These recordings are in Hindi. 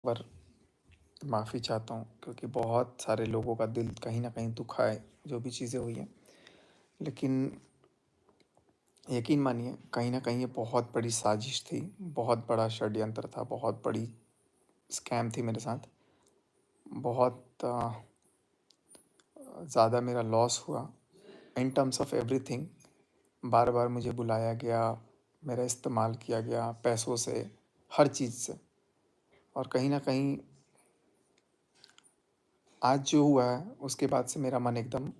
पर माफ़ी चाहता हूँ क्योंकि बहुत सारे लोगों का दिल कहीं न कहीं दुखा है, जो भी चीज़ें हुई हैं। लेकिन यकीन मानिए कहीं न कहीं ये बहुत बड़ी साज़िश थी, बहुत बड़ा षड्यंत्र था, बहुत बड़ी स्कैम थी मेरे साथ। बहुत ज़्यादा मेरा लॉस हुआ इन टर्म्स ऑफ एवरीथिंग। बार-बार मुझे बुलाया गया, मेरा इस्तेमाल किया गया पैसों से, हर चीज़ से। और कहीं न कहीं आज जो हुआ है उसके बाद से मेरा मन एकदम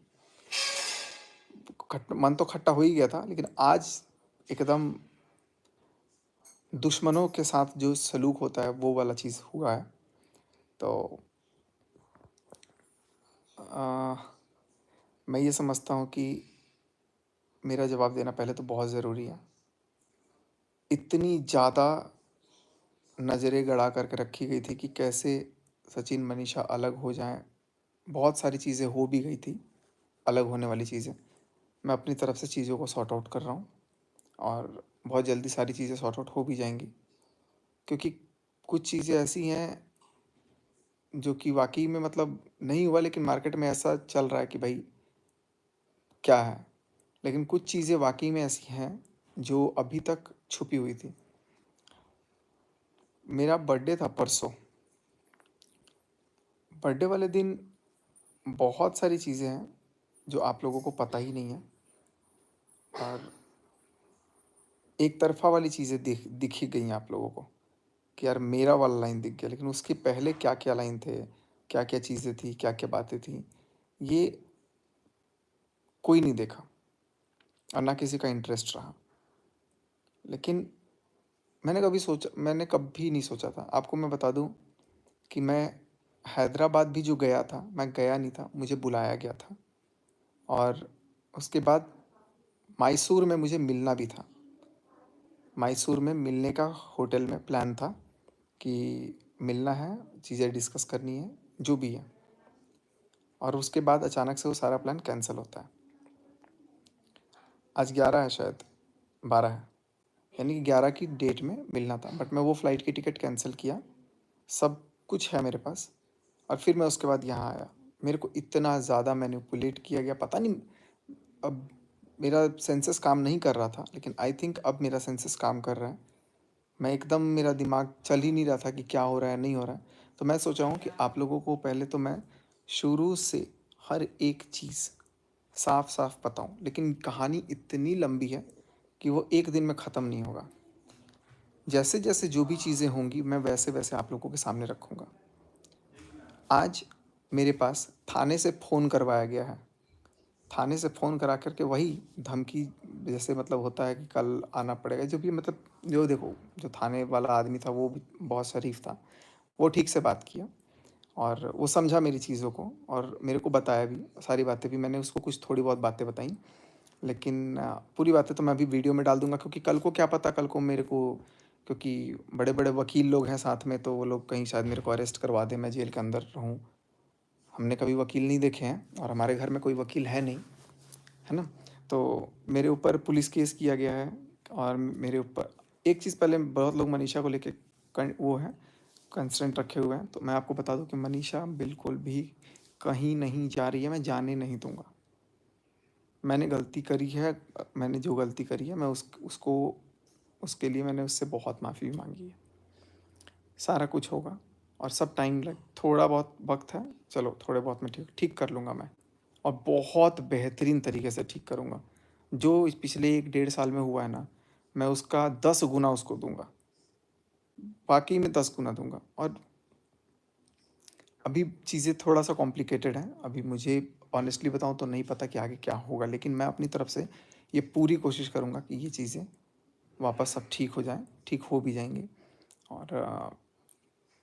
मन तो खट्टा हो ही गया था, लेकिन आज एकदम दुश्मनों के साथ जो सलूक होता है वो वाला चीज़ हुआ है। तो अ, मैं ये समझता हूँ कि मेरा जवाब देना पहले तो बहुत ज़रूरी है। इतनी ज़्यादा नज़रें गड़ा कर के रखी गई थी कि कैसे सचिन मनीषा अलग हो जाएँ। बहुत सारी चीज़ें हो भी गई थी, अलग होने वाली चीज़ें। मैं अपनी तरफ से चीज़ों को सॉर्ट आउट कर रहा हूँ और बहुत जल्दी सारी चीज़ें सॉर्ट आउट हो भी जाएँगी। क्योंकि कुछ चीज़ें ऐसी हैं जो कि वाक़ई में मतलब नहीं हुआ, लेकिन मार्केट में ऐसा चल रहा है कि भाई क्या है? लेकिन कुछ चीज़ें वाक़ई में ऐसी हैं जो अभी तक छुपी हुई थी। मेरा बर्थडे था परसों। बर्थडे वाले दिन बहुत सारी चीज़ें हैं जो आप लोगों को पता ही नहीं है, और एक तरफ़ा वाली चीज़ें दिख ही गई हैं आप लोगों को कि यार मेरा वाला लाइन दिख गया, लेकिन उसके पहले क्या-क्या लाइन थे, क्या-क्या चीज़ें थी, क्या-क्या बातें थी, ये कोई नहीं देखा और ना किसी का इंटरेस्ट रहा। लेकिन मैंने कभी नहीं सोचा था। आपको मैं बता दूँ कि मैं हैदराबाद भी जो गया था, मैं गया नहीं था, मुझे बुलाया गया था। और उसके बाद मैसूर में मुझे मिलना भी था। मैसूर में मिलने का होटल में प्लान था कि मिलना है, चीज़ें डिस्कस करनी है, जो भी है। और उसके बाद अचानक से वो सारा प्लान कैंसल होता है। आज 11 है शायद, 12 है। यानी कि 11 की डेट में मिलना था, बट मैं वो फ़्लाइट की टिकट कैंसल किया। सब कुछ है मेरे पास और फिर मैं उसके बाद यहाँ आया। मेरे को इतना ज़्यादा मैनिपुलेट किया गया, पता नहीं। अब मेरा सेंसेस काम नहीं कर रहा था, लेकिन आई थिंक अब मेरा सेंसेस काम कर रहा है। मैं एकदम, मेरा दिमाग चल ही नहीं रहा था कि क्या हो रहा है, नहीं हो रहा है। तो मैं सोचा हूँ कि आप लोगों को पहले तो मैं शुरू से हर एक चीज़ साफ-साफ बताऊँ, लेकिन कहानी इतनी लंबी है कि वो एक दिन में ख़त्म नहीं होगा। जैसे-जैसे जो भी चीज़ें होंगी, मैं वैसे-वैसे आप लोगों के सामने रखूँगा। आज मेरे पास थाने से फ़ोन करवाया गया है। थाने से फ़ोन करा कर के वही धमकी, जैसे मतलब होता है कि कल आना पड़ेगा, जो भी मतलब, जो देखो, जो थाने वाला आदमी था वो भी बहुत शरीफ़ था। वो ठीक से बात किया और वो समझा मेरी चीज़ों को और मेरे को बताया भी, सारी बातें भी मैंने उसको, कुछ थोड़ी बहुत बातें बताई। लेकिन पूरी बातें तो मैं अभी वीडियो में डाल दूँगा, क्योंकि कल को क्या पता, कल को मेरे को, क्योंकि बड़े-बड़े वकील लोग हैं साथ में, तो वो लोग कहीं शायद मेरे को अरेस्ट करवा दें, मैं जेल के अंदर रहूँ। हमने कभी वकील नहीं देखे हैं और हमारे घर में कोई वकील है नहीं, है ना? तो मेरे ऊपर पुलिस केस किया गया है और मेरे ऊपर एक चीज़, पहले बहुत लोग मनीषा को लेके वो हैं, कंसर्न रखे हुए हैं। तो मैं आपको बता दूँ कि मनीषा बिल्कुल भी कहीं नहीं जा रही है, मैं जाने नहीं दूँगा। मैंने गलती करी है, मैंने जो गलती करी है, मैं उसको, उसके लिए मैंने उससे बहुत माफ़ी भी माँगी है। सारा कुछ होगा और सब टाइम लग, थोड़ा बहुत वक़्त है, चलो थोड़े बहुत में ठीक ठीक कर लूँगा मैं, और बहुत बेहतरीन तरीके से ठीक करूँगा। जो इस पिछले 1 डेढ़ साल में हुआ है ना, मैं उसका 10 गुना उसको दूँगा, वाक़ई में 10 गुना दूँगा। और अभी चीज़ें थोड़ा-सा कॉम्प्लिकेटेड हैं, अभी मुझे ऑनेस्टली बताऊँ तो नहीं पता कि आगे क्या होगा, लेकिन मैं अपनी तरफ से ये पूरी कोशिश करूँगा कि ये चीज़ें वापस सब ठीक हो जाएँ, ठीक हो भी जाएँगी। और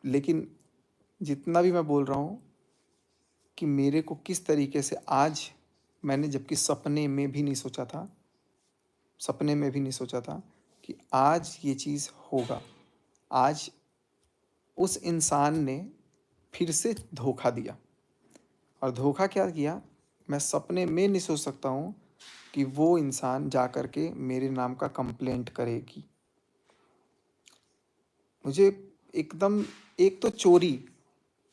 लेकिन जितना भी मैं बोल रहा हूँ कि मेरे को किस तरीके से आज, मैंने जबकि सपने में भी नहीं सोचा था, सपने में भी नहीं सोचा था कि आज ये चीज़ होगा। आज उस इंसान ने फिर से धोखा दिया, और धोखा क्या किया, मैं सपने में नहीं सोच सकता हूँ कि वो इंसान जा कर के मेरे नाम का कंप्लेंट करेगी। मुझे एकदम एक तो चोरी,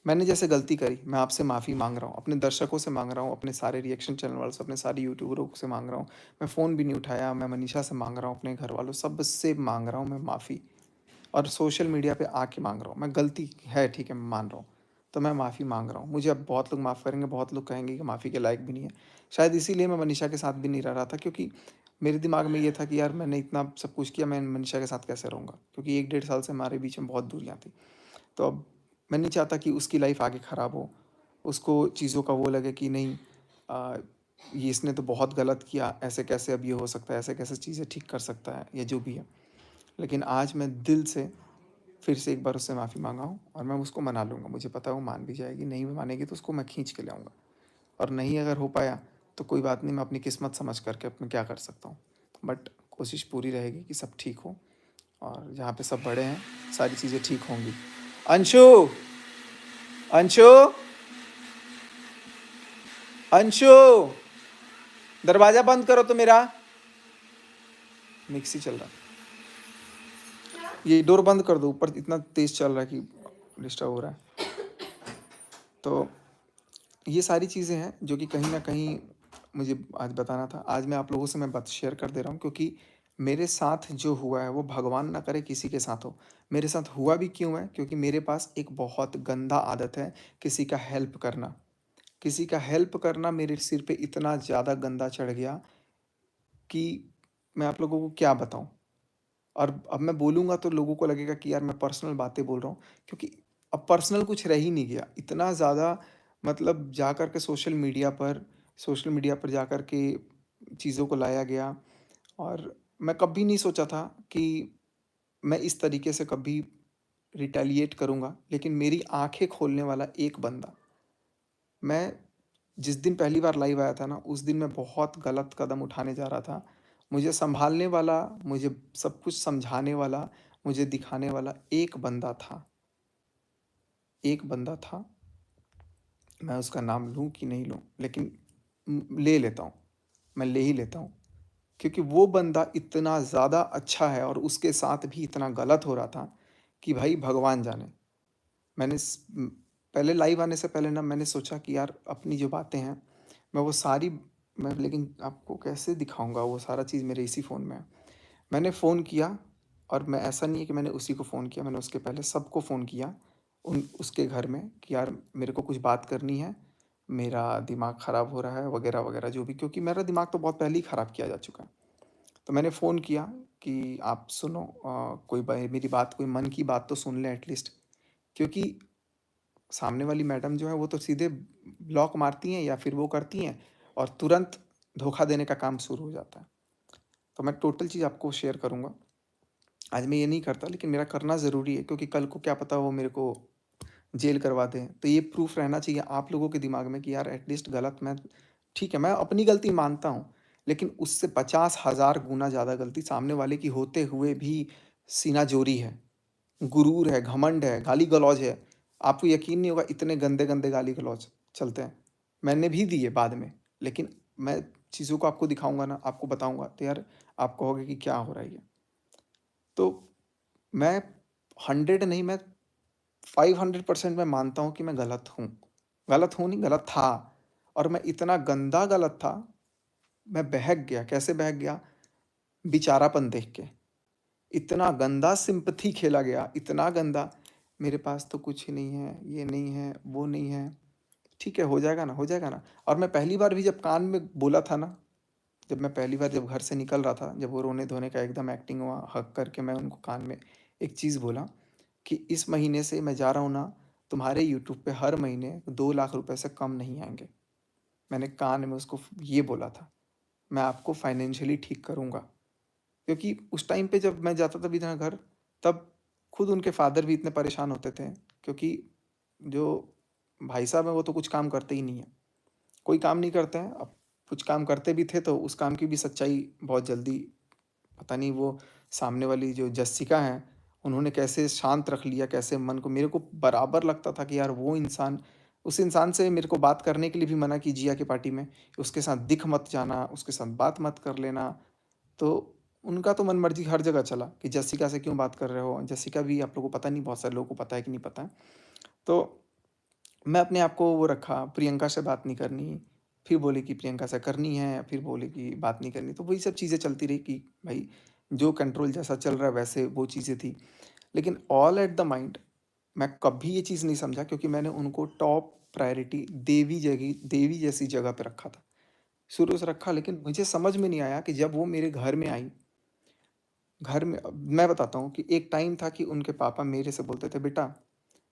मैंने जैसे गलती करी, मैं आपसे माफ़ी माँग रहा हूँ, अपने दर्शकों से माँग रहा हूँ, अपने सारे रिएक्शन चैनल वालों से, अपने सारे यूट्यूबरों से माँग रहा हूँ। मैं फ़ोन भी नहीं उठाया, मैं मनीषा से माँग रहा हूँ, अपने घरवालों सबसे माँग रहा हूँ मैं माफ़ी, और सोशल मीडिया पे आके माँग रहा हूँ। मैं गलती है, ठीक है, मैं मान रहा हूँ, तो मैं माफ़ी माँग रहा हूँ। मुझे अब बहुत लोग माफ़ करेंगे, बहुत लोग कहेंगे कि माफ़ी के लायक भी नहीं है। शायद इसीलिए मैं मनीषा के साथ भी नहीं रह रहा था, क्योंकि मेरे दिमाग में ये था कि यार मैंने इतना सब कुछ किया, मैं मनीषा के साथ कैसे रहूँगा? क्योंकि 1 डेढ़ साल से हमारे बीच में बहुत दूरियाँ थी। तो अब मैं नहीं चाहता कि उसकी लाइफ़ आगे ख़राब हो। उसको चीज़ों का वो लगे कि नहीं, अ, ये इसने तो बहुत गलत किया, ऐसे कैसे अब ये हो सकता है, ऐसे कैसे चीज़ें ठीक कर सकता है, या जो भी है। लेकिन आज मैं दिल से फिर से एक बार उससे माफ़ी माँगा हूँ, और मैं उसको मना लूँगा। मुझे पता है वो मान भी जाएगी, नहीं भी मानेगी तो उसको मैं खींच के लाऊँगा, और नहीं अगर हो पाया तो कोई बात नहीं, मैं अपनी किस्मत समझ करके अपने क्या कर सकता हूँ। बट कोशिश पूरी रहेगी कि सब ठीक हो, और जहाँ पे सब बड़े हैं, सारी चीज़ें ठीक होंगी। अंशु! अंशु! अंशु! दरवाज़ा बंद करो तो मेरा। मिक्सी चल रहा है। ये डोर बंद कर दो, ऊपर इतना तेज़ चल रहा है कि डिस्टर्ब हो रहा है। तो ये सारी चीज़ें हैं जो कि कहीं न कहीं मुझे आज बताना था। आज मैं आप लोगों से मैं बात शेयर कर दे रहा हूँ, क्योंकि मेरे साथ जो हुआ है वो भगवान ना करे किसी के साथ हो। मेरे साथ हुआ भी क्यों है? क्योंकि मेरे पास एक बहुत गंदा आदत है, किसी का हेल्प करना। किसी का हेल्प करना मेरे सिर पे इतना ज़्यादा गंदा चढ़ गया कि मैं आप लोगों को क्या बताऊँ? और अब मैं बोलूँगा तो लोगों को लगेगा कि यार मैं पर्सनल बातें बोल रहा हूँ, क्योंकि अब पर्सनल कुछ रह ही नहीं गया। इतना ज़्यादा, मतलब जा कर के सोशल मीडिया पर जा कर के चीज़ों को लाया गया, और मैं कभी नहीं सोचा था कि मैं इस तरीके से कभी रिटेलिएट करूँगा। लेकिन मेरी आँखें खोलने वाला एक बंदा, मैं जिस दिन पहली बार लाइव आया था ना, उस दिन मैं बहुत गलत कदम उठाने जा रहा था। मुझे सँभालने वाला, मुझे सब कुछ समझाने वाला, मुझे दिखाने वाला एक बंदा था। एक बंदा था, मैं उसका नाम लूँ कि नहीं लूँ, लेकिन ले लेता हूँ, मैं ले ही लेता हूँ। क्योंकि वो बंदा इतना ज़्यादा अच्छा है, और उसके साथ भी इतना गलत हो रहा था कि भाई भगवान जाने। मैंने पहले लाइव आने से पहले ना मैंने सोचा कि यार अपनी जो बातें हैं, मैं वो सारी मैं लेकिन आपको कैसे दिखाऊँगा, वो सारा चीज़ मेरे इसी फ़ोन में है। मैंने फ़ोन किया, और मैं ऐसा नहीं है कि मैंने उसी को फ़ोन किया, मैंने उसके पहले सबको फ़ोन किया, उसके घर में, कि यार मेरे को कुछ बात करनी है, मेरा दिमाग ख़राब हो रहा है वग़ैरह, वग़ैरह जो भी, क्योंकि मेरा दिमाग तो बहुत पहले ही ख़राब किया जा चुका है। तो मैंने फ़ोन किया कि आप सुनो, कोई मेरी बात, कोई मन की बात तो सुन लें एटलीस्ट, क्योंकि सामने वाली मैडम जो है वो तो सीधे ब्लॉक मारती हैं या फिर वो करती हैं, और तुरंत धोखा देने का काम शुरू हो जाता है। तो मैं टोटल चीज़ आपको शेयर करूँगा। आज मैं ये नहीं करता, लेकिन मेरा करना ज़रूरी है, क्योंकि कल को क्या पता वो मेरे को जेल करवा दें। तो ये प्रूफ़ रहना चाहिए आप लोगों के दिमाग में कि यार एटलीस्ट गलत मैं, ठीक है, मैं अपनी गलती मानता हूँ, लेकिन उससे 50,000 गुना ज़्यादा गलती सामने वाले की होते हुए भी सीनाजोरी है, गुरूर है, घमंड है, गाली-गलौज है। आपको यकीन नहीं होगा, इतने गंदे-गंदे गाली-गलौज चलते हैं। मैंने भी दिए बाद में, लेकिन मैं चीज़ों को आपको दिखाऊँगा ना, आपको बताऊँगा, तो यार आप कहोगे कि क्या हो रहा है ये? तो मैं 100 नहीं, मैं 500% मैं मानता हूँ कि मैं गलत हूँ। गलत हूँ नहीं, गलत था, और मैं इतना गंदा गलत था, मैं बहक गया। कैसे बहक गया? बेचारापन देख के। इतना गंदा सिम्पैथी खेला गया, इतना गंदा, मेरे पास तो कुछ ही नहीं है, ये नहीं है, वो नहीं है। ठीक है, हो जाएगा ना, हो जाएगा ना। और मैं पहली बार भी जब कान में बोला था ना, जब मैं पहली बार जब घर से निकल रहा था, जब वो रोने-धोने का एकदम एक्टिंग हुआ, हग करके मैं उनको कान में एक चीज़ बोला कि इस महीने से मैं जा रहा हूँ ना, तुम्हारे यूट्यूब पे हर महीने 2 लाख रुपए से कम नहीं आएँगे। मैंने कान में उसको ये बोला था, मैं आपको फाइनेंशियली ठीक करूँगा। क्योंकि उस टाइम पे जब मैं जाता था भी था घर, तब खुद उनके फ़ादर भी इतने परेशान होते थे, क्योंकि जो भाई साहब हैं वो तो कुछ काम करते ही नहीं हैं। कोई काम नहीं करते हैं, अब कुछ काम करते भी थे तो उस काम की भी सच्चाई बहुत जल्दी, पता नहीं वो सामने वाली जो जस्सिका हैं, उन्होंने कैसे शांत रख लिया, कैसे मन को, मेरे को बराबर लगता था कि यार वो इंसान, उस इंसान से मेरे को बात करने के लिए भी मना कीजिए, की पार्टी में, उसके साथ दिख मत जाना, उसके साथ बात मत कर लेना। तो उनका तो मनमर्जी हर जगह चला कि जessica से क्यों बात कर रहे हो? जessica भी आप लोगों को पता नहीं, बहुत सारे लोगों को पता है कि नहीं पता है। तो मैं अपने आप को वो रखा, प्रियंका से बात नहीं करनी, फिर बोले कि प्रियंका से करनी है, फिर बोले कि बात नहीं करनी। तो वही सब चीज़ें चलती रही कि भाई जो कंट्रोल जैसा चल रहा है वैसे वो चीज़ें थी। लेकिन ऑल एट द माइंड मैं कभी ये चीज़ नहीं समझा, क्योंकि मैंने उनको टॉप प्रायोरिटी देवी जैसी जगह पे रखा था। शुरू से रखा, लेकिन मुझे समझ में नहीं आया कि जब वो मेरे घर में आई, घर में मैं बताता हूँ कि एक टाइम था कि उनके पापा मेरे से बोलते थे, बेटा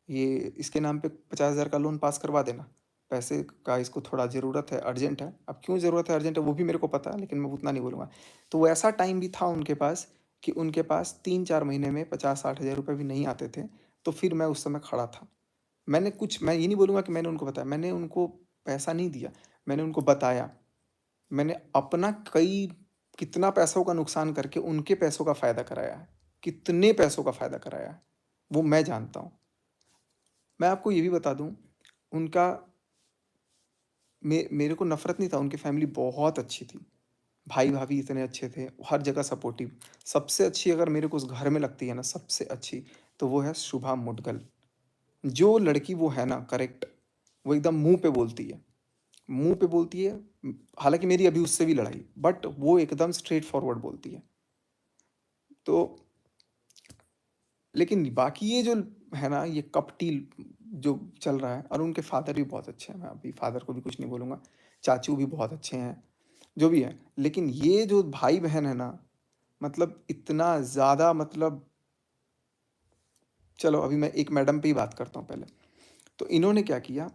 ये इसके नाम पे 50,000 का लोन पास करवा देना। पैसे का इसको थोड़ा ज़रूरत है, अर्जेंट है। अब क्यों ज़रूरत है, अर्जेंट है, वो भी मेरे को पता है, लेकिन मैं उतना नहीं बोलूँगा। तो वो ऐसा टाइम भी था उनके पास कि उनके पास 3-4 महीने में 50-60 हज़ार रुपए भी नहीं आते थे। तो फिर मैं उस समय खड़ा था। मैं ये नहीं बोलूँगा कि मैंने उनको बताया, मैंने उनको पैसा नहीं दिया, मैंने उनको बताया। मैंने अपना कितना पैसों का नुकसान करके उनके पैसों का फ़ायदा कराया है, कितने पैसों का फ़ायदा कराया है, वो मैं जानता हूँ। मैं आपको ये भी बता दूँ, उनका मेरे को नफ़रत नहीं था, उनकी फ़ैमिली बहुत अच्छी थी। भाई-भाभी इतने अच्छे थे, हर जगह सपोर्टिव। सबसे अच्छी अगर मेरे को उस घर में लगती है ना, सबसे अच्छी, तो वो है शुभा मुद्गल। जो लड़की वो है ना, करेक्ट, वो एकदम मुँह पे बोलती है। मुँह पे बोलती है, हालाँकि मेरी अभी उससे भी लड़ाई, बट वो एकदम स्ट्रेट फॉरवर्ड बोलती है। तो लेकिन बाकी ये जो है ना, ये कपटी जो चल रहा है, और उनके फादर भी बहुत अच्छे हैं, मैं अभी फादर को भी कुछ नहीं बोलूँगा, चाचू भी बहुत अच्छे हैं, जो भी है। लेकिन ये जो भाई-बहन है ना, मतलब इतना ज़्यादा, मतलब चलो अभी मैं एक मैडम पे ही बात करता हूँ पहले। तो इन्होंने क्या किया,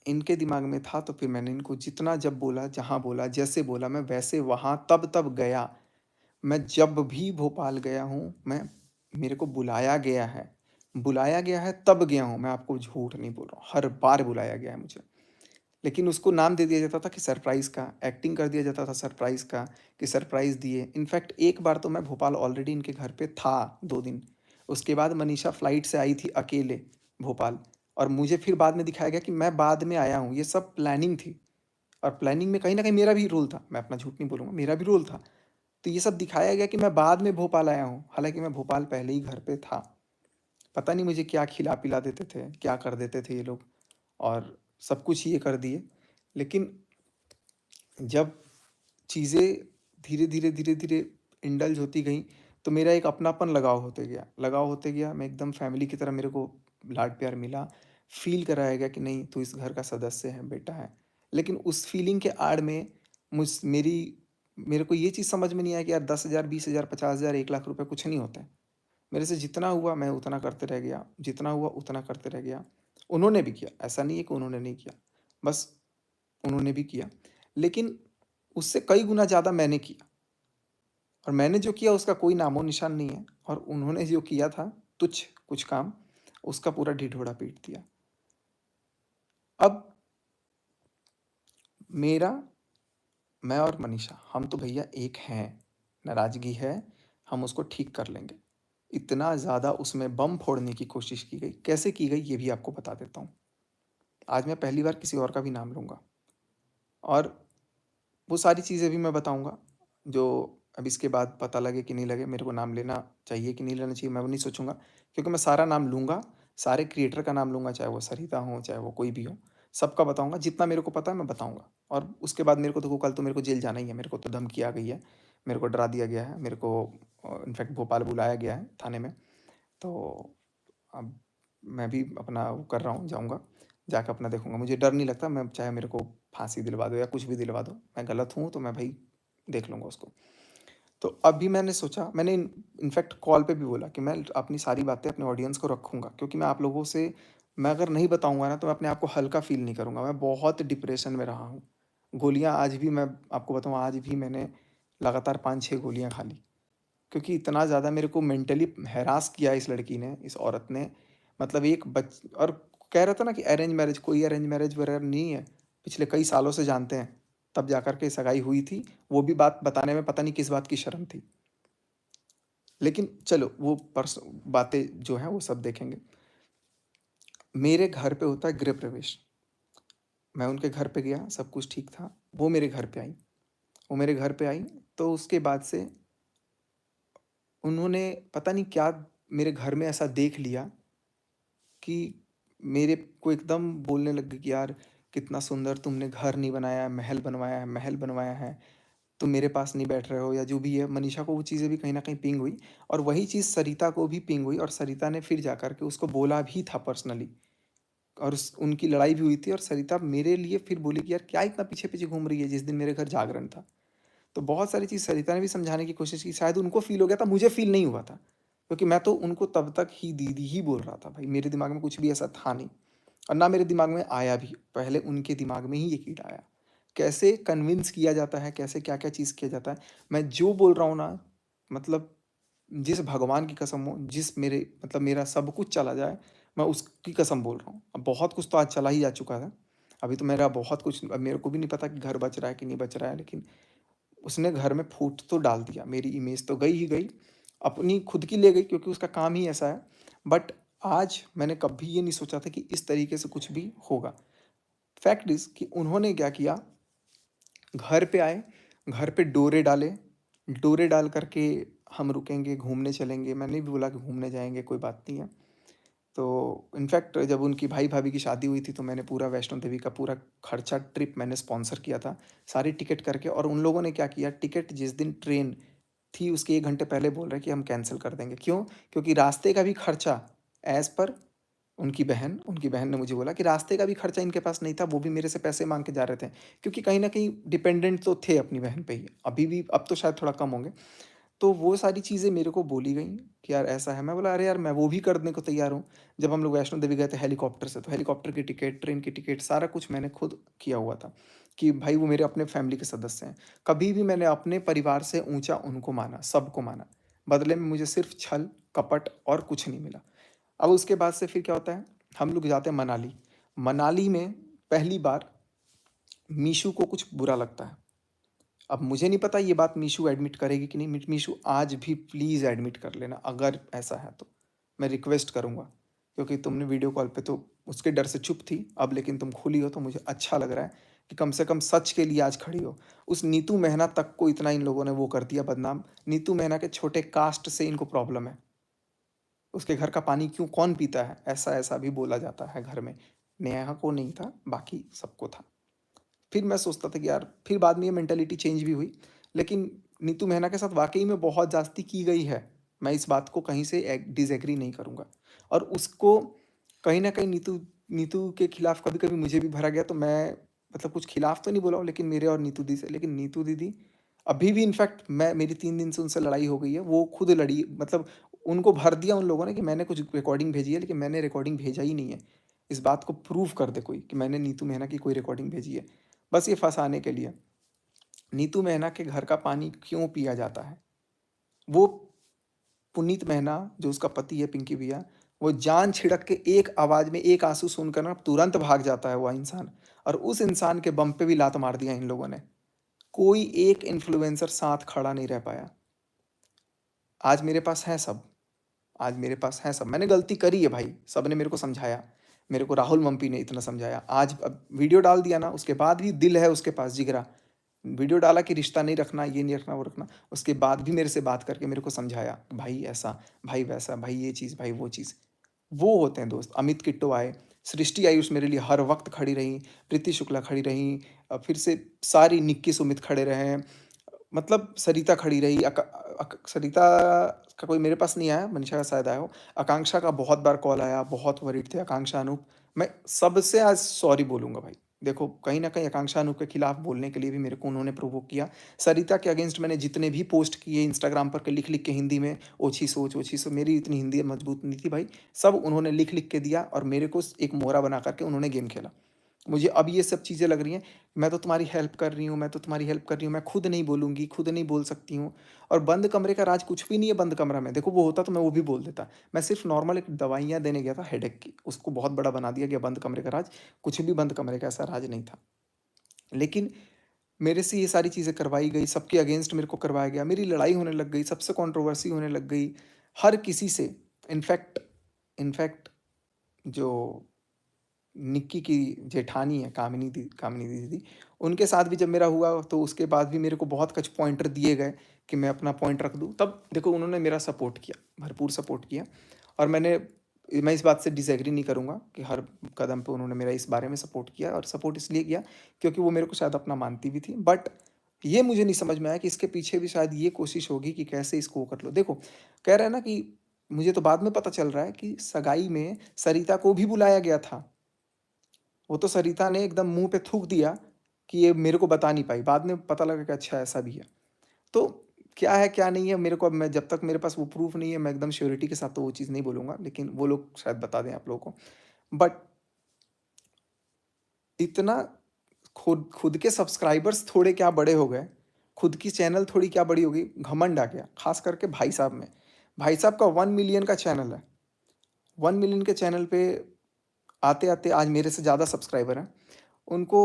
इनके दिमाग में था, तो फिर मैंने इनको जितना जब बोला, जहाँ बोला, जैसे बोला, मैं वैसे वहाँ तब-तब गया। मैं जब भी भोपाल गया हूँ, मेरे को बुलाया गया है तब गया हूँ, मैं आपको झूठ नहीं बोल रहा हूँ, हर बार बुलाया गया है मुझे। लेकिन उसको नाम दे दिया जाता था कि सरप्राइज़ का, एक्टिंग कर दिया जाता था सरप्राइज़ का, कि सरप्राइज़ दिए। इनफैक्ट एक बार तो मैं भोपाल ऑलरेडी इनके घर पे था 2 दिन। उसके बाद मनीषा फ्लाइट से आई थी अकेले भोपाल, और मुझे फिर बाद में दिखाया गया कि मैं बाद में आया हूँ। ये सब प्लानिंग थी, और प्लानिंग में कहीं न कहीं मेरा भी रोल था। मैं अपना झूठ नहीं बोलूँगा, मेरा भी रोल था। तो ये सब दिखाया गया कि मैं बाद में भोपाल आया हूँ, हालाँकि मैं भोपाल पहले ही घर पे था। पता नहीं मुझे क्या खिला-पिला देते थे, क्या कर देते थे ये लोग, और सब कुछ ये कर दिए। लेकिन जब चीज़ें धीरे-धीरे, धीरे-धीरे इंडल्ज होती गईं, तो मेरा एक अपनापन लगाव होते गया, मैं एकदम फैमिली की तरह, मेरे को लाड-प्यार मिला, फ़ील कराया गया कि नहीं तू इस घर का सदस्य है, बेटा है। लेकिन उस फ़ीलिंग के आड़ में मुझ मेरी मेरे को ये चीज़ समझ में नहीं आया कि यार 10,000, 20,000, 50,000, 1,00,000 रुपए कुछ नहीं होते हैं। मेरे से जितना हुआ मैं उतना करते रह गया, जितना हुआ उतना करते रह गया। उन्होंने भी किया, ऐसा नहीं है कि उन्होंने नहीं किया, बस उन्होंने भी किया। लेकिन उससे कई गुना ज़्यादा मैंने किया, और मैंने जो किया उसका कोई नामो-निशान नहीं है, और उन्होंने जो किया था तुच्छ कुछ काम, उसका पूरा ढिढोरा पीट दिया। अब मेरा मैं और मनीषा, हम तो भैया एक हैं, नाराज़गी है, हम उसको ठीक कर लेंगे। इतना ज़्यादा उसमें बम फोड़ने की कोशिश की गई, कैसे की गई ये भी आपको बता देता हूँ। आज मैं पहली बार किसी और का भी नाम लूँगा, और वो सारी चीज़ें भी मैं बताऊँगा, जो अब इसके बाद पता लगे कि नहीं लगे, मेरे को नाम लेना चाहिए कि नहीं लेना चाहिए, मैं वो नहीं सोचूँगा, क्योंकि मैं सारा नाम लूँगा, सारे क्रिएटर का नाम लूँगा, चाहे वो सरिता हो, चाहे वो कोई भी हो, सबका बताऊँगा, जितना मेरे को पता है मैं बताऊँगा। और उसके बाद मेरे को देखो, कल तो मेरे को जेल जाना ही है, मेरे को तो धमकी आ गई है, मेरे को डरा दिया गया है, मेरे को इनफैक्ट भोपाल बुलाया गया है थाने में। तो अब मैं भी अपना वो कर रहा हूँ, जाऊँगा, जाके अपना देखूँगा। मुझे डर नहीं लगता, मैं चाहे मेरे को फांसी दिलवा दो या कुछ भी दिलवा दो, मैं गलत हूँ तो मैं भई देख लूँगा उसको। तो अभी मैंने सोचा, मैंने इनफैक्ट कॉल पे भी बोला कि मैं अपनी सारी बातें अपने ऑडियंस को रखूँगा, क्योंकि मैं आप लोगों से, मैं अगर नहीं बताऊँगा ना तो मैं अपने आप को हल्का फ़ील नहीं करूँगा। मैं बहुत डिप्रेशन में रहा हूँ। गोलियाँ आज भी, मैं आपको बताऊँ, आज भी मैंने लगातार 5-6 गोलियाँ खा ली। क्योंकि इतना ज़्यादा मेरे को मेंटली हैरास किया इस लड़की ने, इस औरत ने। मतलब एक बच और कह रहा था ना कि अरेंज मैरिज, कोई अरेंज मैरिज वगैरह नहीं है। पिछले कई सालों से जानते हैं, तब जाकर के सगाई हुई थी। वो भी बात बताने में पता नहीं किस बात की शर्म थी। लेकिन चलो वो बातें जो हैं वो सब देखेंगे। मेरे घर पे होता है गृह प्रवेश। मैं उनके घर पे गया, सब कुछ ठीक था। वो मेरे घर पे आई। वो मेरे घर पे आई, तो उसके बाद से उन्होंने पता नहीं क्या मेरे घर में ऐसा देख लिया कि मेरे को एकदम बोलने लग गए कि यार कितना सुंदर तुमने घर नहीं बनाया है, महल बनवाया है, महल बनवाया है, तुम मेरे पास नहीं बैठ रहे हो या जो भी है। मनीषा को वो चीज़ें भी कहीं न कहीं पिंग हुई और वही चीज़ सरिता को भी पिंग हुई और सरिता ने फिर जा कर के उसको बोला भी था पर्सनली और उस उनकी लड़ाई भी हुई थी और सरिता मेरे लिए फिर बोली कि यार क्या इतना पीछे-पीछे घूम रही है जिस दिन मेरे घर जागरण था। तो बहुत सारी चीज़ सरिता ने भी समझाने की कोशिश की, शायद उनको फ़ील हो गया था, मुझे फ़ील नहीं हुआ था। क्योंकि मैं तो उनको तब तक ही दीदी ही बोल रहा था भाई, मेरे दिमाग में कुछ भी ऐसा था नहीं और ना मेरे दिमाग में आया भी, पहले उनके दिमाग में ही ये कीड़ा आया। कैसे कन्विंस किया जाता है, कैसे क्या-क्या चीज़ किया जाता है, मैं जो बोल रहा हूँ ना मतलब जिस भगवान की कसम हो, जिस मेरे मतलब मेरा सब कुछ चला जाए, मैं उसकी कसम बोल रहा हूँ। अब बहुत कुछ तो आज चला ही जा चुका है। अभी तो मेरा बहुत कुछ अब मेरे को भी नहीं पता कि घर बच रहा है कि नहीं बच रहा है, लेकिन उसने घर में फूट तो डाल दिया, मेरी इमेज तो गई ही गई, अपनी खुद की ले गई क्योंकि उसका काम ही ऐसा है। बट आज मैंने कभी ये नहीं सोचा था कि इस तरीके से कुछ भी होगा। फैक्ट इज़ कि उन्होंने क्या किया, घर पे आए, घर पे डोरे डाले, डोरे डाल कर के हम रुकेंगे, घूमने चलेंगे। मैंने भी बोला कि घूमने जाएँगे, कोई बात नहीं है। तो इनफैक्ट जब उनकी भाई-भाभी की शादी हुई थी, तो मैंने पूरा वैष्णो देवी का पूरा खर्चा ट्रिप मैंने स्पॉन्सर किया था, सारी टिकट करके और उन लोगों ने क्या किया, टिकट जिस दिन ट्रेन थी, उसके 1 घंटे पहले बोल रहे हैं कि हम कैंसल कर देंगे। क्यों? क्योंकि रास्ते का भी खर्चा एज़ पर उनकी बहन ने मुझे बोला कि रास्ते का भी खर्चा इनके पास नहीं था, वो भी मेरे से पैसे माँग के जा रहे थे। क्योंकि कहीं न कहीं डिपेंडेंट तो थे अपनी बहन पे ही, अभी भी अब तो शायद थोड़ा कम होंगे। तो वो सारी चीज़ें मेरे को बोली गईं कि यार ऐसा है। मैं बोला अरे यार मैं वो भी करने को तैयार हूँ। जब हम लोग वैष्णो देवी गए थे हेलीकॉप्टर से, तो हेलीकॉप्टर की टिकट, ट्रेन की टिकट सारा कुछ मैंने खुद किया हुआ था कि भाई वो मेरे अपने फैमिली के सदस्य हैं। कभी भी मैंने अपने परिवार से ऊँचा उनको माना, सबको माना। बदले में मुझे सिर्फ़ छल, कपट और कुछ नहीं मिला। अब उसके बाद से फिर क्या होता है, हम लोग जाते हैं मनाली। मनाली में पहली बार मीशू को कुछ बुरा लगता है। अब मुझे नहीं पता ये बात मीशू एडमिट करेगी कि नहीं। मीशू आज भी प्लीज़ एडमिट कर लेना अगर ऐसा है तो। मैं रिक्वेस्ट करूँगा क्योंकि तुमने वीडियो कॉल पे तो उसके डर से चुप थी, अब लेकिन तुम खुली हो तो मुझे अच्छा लग रहा है कि कम से कम सच के लिए आज खड़ी हो। उस नीतू मेहना तक को इतना इन लोगों ने वो कर दिया बदनाम। नीतू मेहना के छोटे कास्ट से इनको प्रॉब्लम है। उसके घर का पानी क्यों कौन पीता है? ऐसा-ऐसा भी बोला जाता है घर में। नेहा को नहीं था, बाकी सबको था। फिर मैं सोचता था कि यार फिर बाद में ये मेंटालिटी चेंज भी हुई। लेकिन नीतू मेहना के साथ वाक़ई में बहुत ज़्यादती की गई है। मैं इस बात को कहीं से डिसएग्री नहीं करूँगा। और उसको कहीं न कहीं नीतू नीतू के खिलाफ कभी-कभी मुझे भी भरा गया तो मैं मतलब कुछ खिलाफ तो नहीं बोला हूँ लेकिन मेरे और नीतू दी से। लेकिन नीतू दीदी अभी भी इनफैक्ट मैं मेरी 3 दिन से उनसे लड़ाई हो गई है। वो खुद लड़ी मतलब उनको भर दिया उन लोगों ने कि मैंने कुछ रिकॉर्डिंग भेजी है लेकिन मैंने रिकॉर्डिंग भेजा ही नहीं है। इस बात को प्रूव कर दे कोई कि मैंने नीतू मेहना की कोई रिकॉर्डिंग भेजी है। बस ये फँसाने के लिए। नीतू मेहना के घर का पानी क्यों पिया जाता है? वो पुनीत मेहना जो उसका पति है पिंकी भैया, वो जान छिड़क के एक आवाज़ में एक आँसू सुनकर ना तुरंत भाग जाता है वो इंसान और उस इंसान के बम पे भी लात मार दिया इन लोगों ने। कोई एक इन्फ्लुएंसर साथ खड़ा नहीं रह पाया। आज मेरे पास है सब। आज मेरे पास है सब। मैंने गलती करी है भाई, सबने मेरे को समझाया। मेरे को राहुल मम्पी ने इतना समझाया। आज अब वीडियो डाल दिया ना, उसके बाद भी दिल है उसके पास जिगरा। वीडियो डाला कि रिश्ता नहीं रखना, ये नहीं रखना, वो रखना। उसके बाद भी मेरे से बात करके मेरे को समझाया, भाई ऐसा, भाई वैसा, भाई ये चीज़, भाई वो चीज़। वो होते हैं दोस्त। अमित किट्टो आए, सृष्टि आयुष मेरे लिए हर वक़्त खड़ी रहीं, प्रीति शुक्ला खड़ी रहीं, फिर से सारी निक्की सुमित खड़े रहे। मतलब सरिता खड़ी रही, सरिता का कोई मेरे पास नहीं आया, मनीषा का शायद आया हो। आकांक्षा का बहुत बार कॉल आया, बहुत वरीड थे आकांक्षा, अनूप। मैं सबसे आज सॉरी बोलूँगा भाई। देखो, कहीं न कहीं आकांक्षा, अनूप के खिलाफ बोलने के लिए भी मेरे को उन्होंने प्रोवोक किया। सरिता के अगेंस्ट मैंने जितने भी पोस्ट किए इंस्टाग्राम पर के लिख-लिख के हिंदी में, ओछी सोच, मेरी इतनी हिंदी मजबूत नहीं थी भाई। सब उन्होंने लिख-लिख के दिया और मेरे को एक मोहरा बना कर के उन्होंने गेम खेला। मुझे अब ये सब चीज़ें लग रही हैं, मैं तो तुम्हारी हेल्प कर रही हूँ, मैं तो तुम्हारी हेल्प कर रही हूँ, मैं खुद नहीं बोलूँगी, खुद नहीं बोल सकती हूँ। और बंद कमरे का राज कुछ भी नहीं है बंद कमरा में। देखो वो होता तो मैं वो भी बोल देता। मैं सिर्फ़ नॉर्मल एक दवाइयाँ देने गया था हेडेक की, उसको बहुत बड़ा बना दिया गया बंद कमरे का राज। कुछ भी बंद कमरे का ऐसा राज नहीं था। लेकिन मेरे से ये सारी चीज़ें करवाई गई, सबके अगेंस्ट मेरे को करवाया गया, मेरी लड़ाई होने लग गई, सबसे कंट्रोवर्सी होने लग गई, हर किसी से। इनफैक्ट इनफैक्ट जो निक्की की जेठानी है कामिनी दीदी, उनके साथ भी जब मेरा हुआ तो उसके बाद भी मेरे को बहुत कुछ पॉइंटर दिए गए कि मैं अपना पॉइंट रख दूँ। तब देखो उन्होंने मेरा सपोर्ट किया, भरपूर सपोर्ट किया और मैं इस बात से डिसएग्री नहीं करूँगा कि हर कदम पे उन्होंने मेरा इस बारे में सपोर्ट किया और सपोर्ट इसलिए किया क्योंकि वो मेरे को शायद अपना मानती भी थी। बट ये मुझे नहीं समझ में आया कि इसके पीछे भी शायद ये कोशिश होगी कि कैसे इसको वो कर लो। देखो, कह रहे हैं ना कि मुझे तो बाद में पता चल रहा है कि सगाई में सरिता को भी बुलाया गया था। वो तो सरिता ने एकदम मुँह पे थूक दिया कि ये मेरे को बता नहीं पाई। बाद में पता लगा कि अच्छा ऐसा भी है। तो क्या है, क्या नहीं है मेरे को, अब मैं जब तक मेरे पास वो प्रूफ़ नहीं है मैं एकदम श्योरिटी के साथ तो वो चीज़ नहीं बोलूँगा, लेकिन वो लोग शायद बता दें आप लोगों को। बट इतना खुद खुद के सब्सक्राइबर्स थोड़े क्या बड़े हो गए, खुद की चैनल थोड़ी क्या बड़ी हो गई, घमंड आ गया, ख़ास करके भाई साहब में। भाई साहब का 1 मिलियन का चैनल है। 1 मिलियन के चैनल पे आते-आते आज मेरे से ज़्यादा सब्सक्राइबर हैं। उनको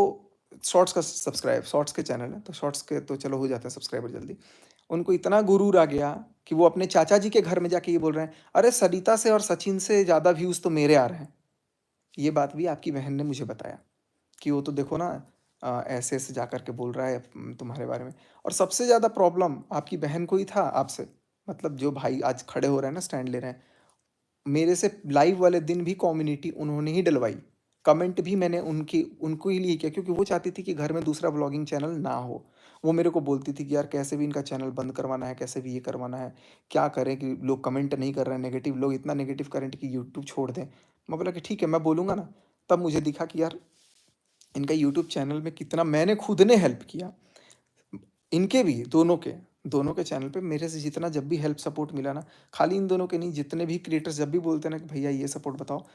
शॉर्ट्स के चैनल है, तो शॉर्ट्स के तो चलो हो जाते हैं सब्सक्राइबर जल्दी। उनको इतना गुरूर आ गया कि वो अपने चाचा जी के घर में जाके ये बोल रहे हैं, "अरे! सरिता से और सचिन से ज़्यादा व्यूज़ तो मेरे आ रहे हैं।" ये बात भी आपकी बहन ने मुझे बताया कि वो तो देखो ना ऐसे-ऐसे जा कर के बोल रहा है तुम्हारे बारे में। और सबसे ज़्यादा प्रॉब्लम आपकी बहन को ही था आपसे। मतलब जो भाई आज खड़े हो रहे हैं ना, स्टैंड ले रहे हैं, मेरे से लाइव वाले दिन भी कम्युनिटी उन्होंने ही डलवाई। कमेंट भी मैंने उनको ही लिए किया क्योंकि वो चाहती थी कि घर में दूसरा व्लॉगिंग चैनल ना हो। वो मेरे को बोलती थी कि यार कैसे भी इनका चैनल बंद करवाना है, कैसे भी ये करवाना है। क्या करें कि लोग कमेंट नहीं कर रहे हैं नेगेटिव, लोग इतना नेगेटिव करेंट कि यूट्यूब छोड़ दें। मैं बोला कि ठीक है मैं बोलूँगा ना। तब मुझे दिखा कि यार इनका यूट्यूब चैनल में कितना मैंने खुद ने हेल्प किया। इनके भी, दोनों के चैनल पे मेरे से जितना जब भी हेल्प सपोर्ट मिला ना, खाली इन दोनों के नहीं, जितने भी क्रिएटर्स जब भी बोलते हैं ना कि भैया ये सपोर्ट बताओ,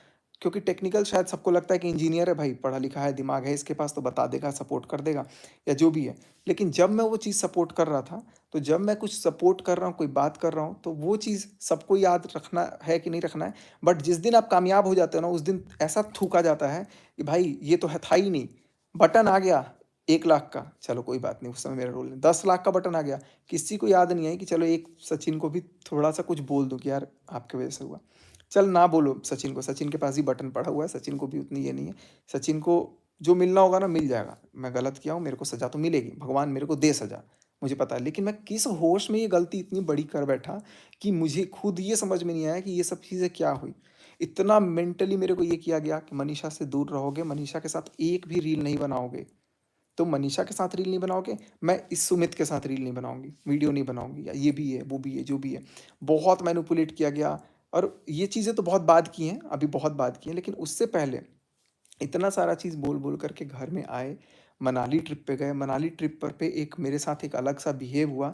क्योंकि टेक्निकल शायद सबको लगता है कि इंजीनियर है भाई, पढ़ा लिखा है, दिमाग है इसके पास तो बता देगा, सपोर्ट कर देगा या जो भी है। लेकिन जब मैं वो चीज़ सपोर्ट कर रहा था, तो जब मैं कुछ सपोर्ट कर रहा हूँ, कोई बात कर रहा हूँ, तो वो चीज़ सबको याद रखना है कि नहीं रखना है, बट जिस दिन आप कामयाब हो जाते हो ना, उस दिन ऐसा थूका जाता है कि भाई ये तो है था ही नहीं, बटन आ गया 1 लाख का, चलो कोई बात नहीं, उस समय मेरा रोल नहीं, 10 लाख का बटन आ गया, किसी को याद नहीं आई कि चलो एक सचिन को भी थोड़ा-सा कुछ बोल दूँ कि यार आपकी वजह से हुआ। चल ना बोलो सचिन को, सचिन के पास ही बटन पड़ा हुआ है, सचिन को भी उतनी ये नहीं है। सचिन को जो मिलना होगा ना मिल जाएगा। मैं गलत किया हूँ, मेरे को सज़ा तो मिलेगी, भगवान मेरे को दे सज़ा, मुझे पता है। लेकिन मैं किस होश में ये गलती इतनी बड़ी कर बैठा कि मुझे खुद ये समझ में नहीं आया कि ये सब चीज़ें क्या हुई। इतना मेंटली मेरे को ये किया गया कि मनीषा से दूर रहोगे, मनीषा के साथ एक भी रील नहीं बनाओगे। तो मनीषा के साथ रील नहीं बनाओगे, मैं इस सुमित के साथ रील नहीं बनाऊँगी, वीडियो नहीं बनाऊँगी, या ये भी है, वो भी है, जो भी है। बहुत मैनिपुलेट किया गया और ये चीज़ें तो बहुत बाद की हैं, अभी बहुत बाद की हैं, लेकिन उससे पहले इतना सारा चीज़ बोल-बोल कर के घर में आए, मनाली ट्रिप पे गए, मनाली ट्रिप पर पे एक मेरे साथ एक अलग-सा बिहेव हुआ,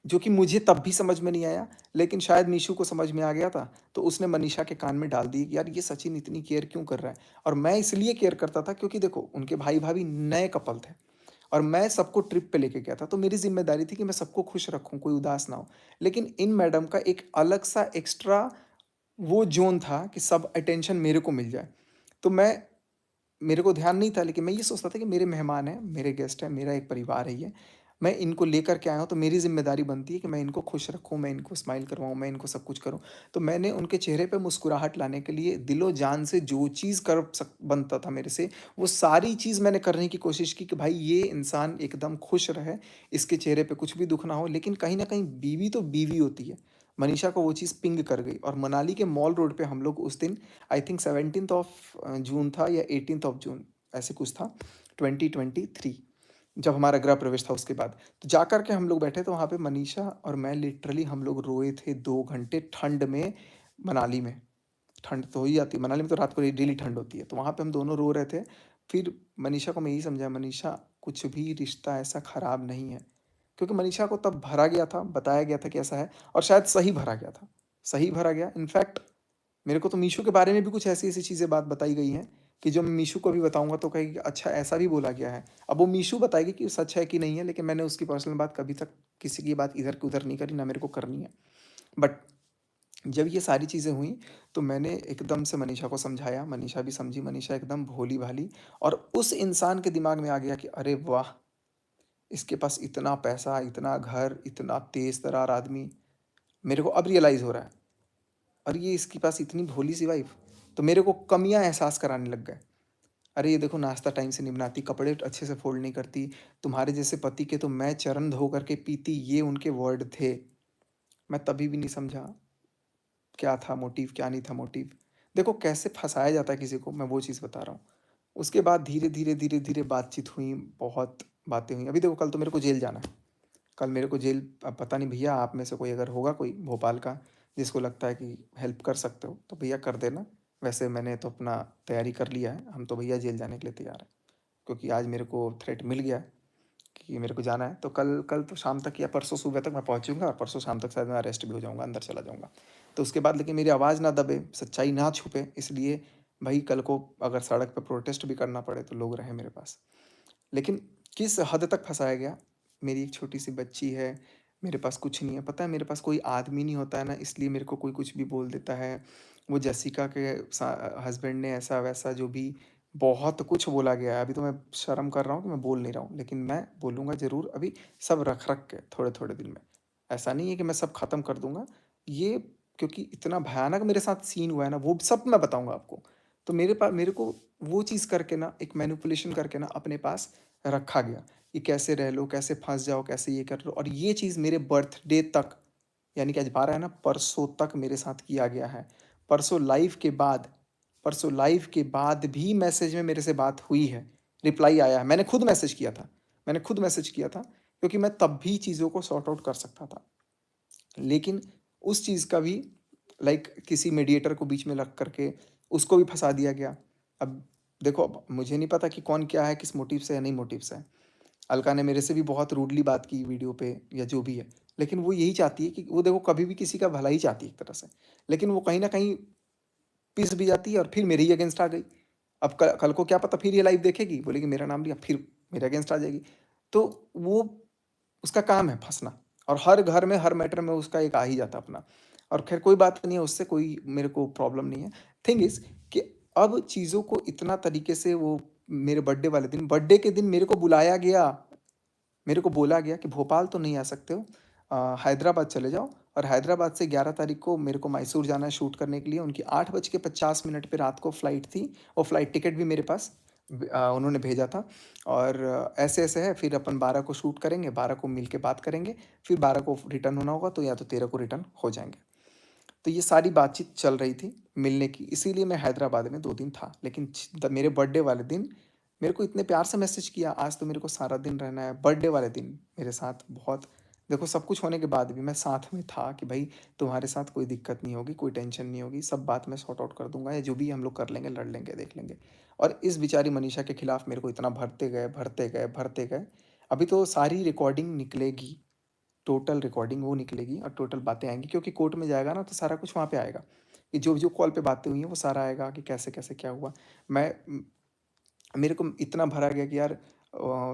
जो कि मुझे तब भी समझ में नहीं आया, लेकिन शायद मीशू को समझ में आ गया था, तो उसने मनीषा के कान में डाल दी कि यार ये सचिन इतनी केयर क्यों कर रहा है? और मैं इसलिए केयर करता था क्योंकि देखो, उनके भाई-भाभी नए कपल थे और मैं सबको ट्रिप पे लेके गया था, तो मेरी ज़िम्मेदारी थी कि मैं सबको खुश रखूँ, कोई उदास ना हो। लेकिन इन मैडम का एक अलग-सा एक्स्ट्रा वो ज़ोन था कि सब अटेंशन मेरे को मिल जाए। तो मेरे को ध्यान नहीं था, लेकिन मैं ये सोचता था कि मेरे मेहमान हैं, मेरे गेस्ट हैं, मेरा एक परिवार है ये। मैं इनको लेकर के आया हूँ, तो मेरी ज़िम्मेदारी बनती है कि मैं इनको खुश रखूँ, मैं इनको स्माइल करवाऊँ, मैं इनको सब कुछ करूँ। तो मैंने उनके चेहरे पे मुस्कुराहट लाने के लिए दिलो-जान से जो चीज़ कर सक बनता था मेरे से, वो सारी चीज़ मैंने करने की कोशिश की कि भाई ये इंसान एकदम खुश रहे, इसके चेहरे पे कुछ भी दुःख ना हो। लेकिन कहीं न कहीं बीवी तो बीवी होती है। मनीषा को वो चीज़ पिंग कर गई और मनाली के मॉल रोड पे हम लोग उस दिन, I think 17th of June था या 18th ऑफ जून, ऐसे कुछ था, 2023, जब हमारा गृह प्रवेश था उसके बाद। तो जाकर के हम लोग बैठे तो वहाँ पे मनीषा और मैं लिटरली हम लोग रोए थे 2 घंटे ठंड में, मनाली में। ठंड तो हो ही जाती है, मनाली में तो रात को डेली ठंड होती है, तो वहाँ पे हम दोनों रो रहे थे। फिर मनीषा को मैं यही समझाया, मनीषा कुछ भी रिश्ता ऐसा खराब नहीं है। क्योंकि मनीषा को तब भरा गया था, बताया गया था कि ऐसा है और शायद सही भरा गया था। सही भरा गया, इनफैक्ट मेरे को तो मीशू के बारे में भी कुछ ऐसी-ऐसी चीज़ें बात बताई गई हैं कि जो मैं मीशू को भी बताऊँगा तो कहेगी अच्छा ऐसा भी बोला गया है। अब वो मीशू बताएगी कि सच है कि नहीं है, लेकिन मैंने उसकी पर्सनल बात कभी तक किसी की बात इधर की उधर नहीं करी, ना मेरे को करनी है। बट जब ये सारी चीज़ें हुई, तो मैंने एकदम से मनीषा को समझाया, मनीषा भी समझी, मनीषा एकदम भोली-भाली और उस इंसान के दिमाग में आ गया कि अरे वाह! इसके पास इतना पैसा, इतना घर, इतना तेज़-तर्रार आदमी, मेरे को अब रियलाइज़ हो रहा है और ये इसके पास इतनी भोली-सी वाइफ़। तो मेरे को कमियाँ एहसास कराने लग गए। अरे ये देखो नाश्ता टाइम से नहीं बनाती, कपड़े अच्छे से फ़ोल्ड नहीं करती, तुम्हारे जैसे पति के तो मैं चरण धो कर के पीती, ये उनके वर्ड थे। मैं तभी भी नहीं समझा, क्या था मोटिव, क्या नहीं था मोटिव। देखो कैसे फँसाया जाता है किसी को, मैं वो चीज़ बता रहा हूँ। उसके बाद धीरे-धीरे बातचीत हुई, बहुत बातें हुई। अभी देखो कल तो मेरे को जेल जाना है। कल मेरे को जेल, अब पता नहीं भैया आप में से कोई अगर होगा कोई भोपाल का जिसको लगता है कि हेल्प कर सकते हो तो भैया कर देना। वैसे मैंने तो अपना तैयारी कर लिया है, हम तो भैया जेल जाने के लिए तैयार हैं। क्योंकि आज मेरे को थ्रेट मिल गया है कि मेरे को जाना है, तो कल कल तो शाम तक या परसों सुबह तक मैं पहुंचूंगा, और परसों शाम तक शायद मैं अरेस्ट भी हो जाऊंगा, अंदर चला जाऊंगा। तो उसके बाद लेकिन मेरी आवाज़ ना दबे, सच्चाई ना छुपे, इसलिए भाई कल को अगर सड़क पर प्रोटेस्ट भी करना पड़े तो लोग रहें मेरे पास। लेकिन किस हद तक फँसाया गया, मेरी एक छोटी-सी बच्ची है, मेरे पास कुछ नहीं है। पता है मेरे पास कोई आदमी नहीं होता है ना, इसलिए मेरे को कोई कुछ भी बोल देता है। वो जेसिका के हस्बैंड ने ऐसा-वैसा जो भी बहुत कुछ बोला गया है। अभी तो मैं शर्म कर रहा हूँ कि मैं बोल नहीं रहा हूँ, लेकिन मैं बोलूँगा ज़रूर अभी, सब रख-रख के थोड़े-थोड़े दिन में। ऐसा नहीं है कि मैं सब ख़त्म कर दूँगा। ये क्योंकि इतना भयानक मेरे साथ सीन हुआ है ना, वो सब मैं बताऊँगा आपको। तो मेरे को वो चीज़ करके ना, एक मैनिपुलेशन करके ना अपने पास रखा गया कि कैसे रह लो, कैसे फँस जाओ, कैसे ये कर लो, और ये चीज़ मेरे बर्थडे तक, यानी कि आज 12 है ना, परसों तक मेरे साथ किया गया है। परसों लाइव के बाद परसों लाइव के बाद भी मैसेज में मेरे से बात हुई है, रिप्लाई आया है। मैंने खुद मैसेज किया था क्योंकि मैं तब भी चीज़ों को सॉर्ट आउट कर सकता था। लेकिन उस चीज़ का भी किसी मीडिएटर को बीच में रख करके उसको भी फँसा दिया गया। अब देखो, अब मुझे नहीं पता कि कौन क्या है, किस मोटिव से या नहीं मोटिव से है। अलका ने मेरे से भी बहुत रूडली बात की वीडियो पे या जो भी है। लेकिन वो यही चाहती है कि वो देखो कभी भी किसी का भला ही चाहती है एक तरह से। लेकिन वो कहीं न कहीं पिस भी जाती है और फिर मेरे ही अगेंस्ट आ गई। अब क कल को क्या पता फिर ये लाइव देखेगी, बोलेगी मेरा नाम लिया, फिर मेरे अगेंस्ट आ जाएगी। तो वो उसका काम है फँसना, और हर घर में, हर मैटर में उसका एक आ ही जाता है अपना। और ख़ैर कोई बात नहीं है, उससे कोई मेरे को प्रॉब्लम नहीं है। थिंग इज़ कि अब चीज़ों को इतना तरीके से वो मेरे बर्थडे के दिन मेरे को बुलाया गया। मेरे को बोला गया कि भोपाल तो नहीं आ सकते हो, हैदराबाद चले जाओ, और हैदराबाद से 11 तारीख को मेरे को मैसूर जाना है शूट करने के लिए। उनकी 8:50 पे रात को फ़्लाइट थी, और फ़्लाइट टिकट भी मेरे पास उन्होंने भेजा था। और ऐसे-ऐसे है, फिर अपन 12 को शूट करेंगे, 12 को मिल के बात करेंगे, फिर 12 को रिटर्न होना होगा, तो या तो 13 को रिटर्न हो जाएँगे। तो ये सारी बातचीत चल रही थी मिलने की, इसीलिए मैं हैदराबाद में 2 दिन था। लेकिन मेरे बर्थडे वाले दिन मेरे को इतने प्यार से मैसेज किया, आज तो मेरे को सारा दिन रहना है। बर्थडे वाले दिन मेरे साथ बहुत, देखो सब कुछ होने के बाद भी मैं साथ में था कि भाई तुम्हारे साथ कोई दिक्कत नहीं होगी, कोई टेंशन नहीं होगी, सब बात मैं सॉर्ट आउट कर दूँगा, या जो भी हम लोग कर लेंगे, लड़ लेंगे, देख लेंगे। और इस बेचारी मनीषा के खिलाफ मेरे को इतना भरते गए, भरते गए, भरते गए। अभी तो सारी रिकॉर्डिंग निकलेगी, टोटल रिकॉर्डिंग वो निकलेगी और टोटल बातें आएँगी, क्योंकि कोर्ट में जाएगा ना तो सारा कुछ वहाँ पे आएगा, कि जो-जो कॉल पे बातें हुई हैं वो सारा आएगा कि कैसे-कैसे क्या हुआ। मैं मेरे को इतना भरा गया कि यार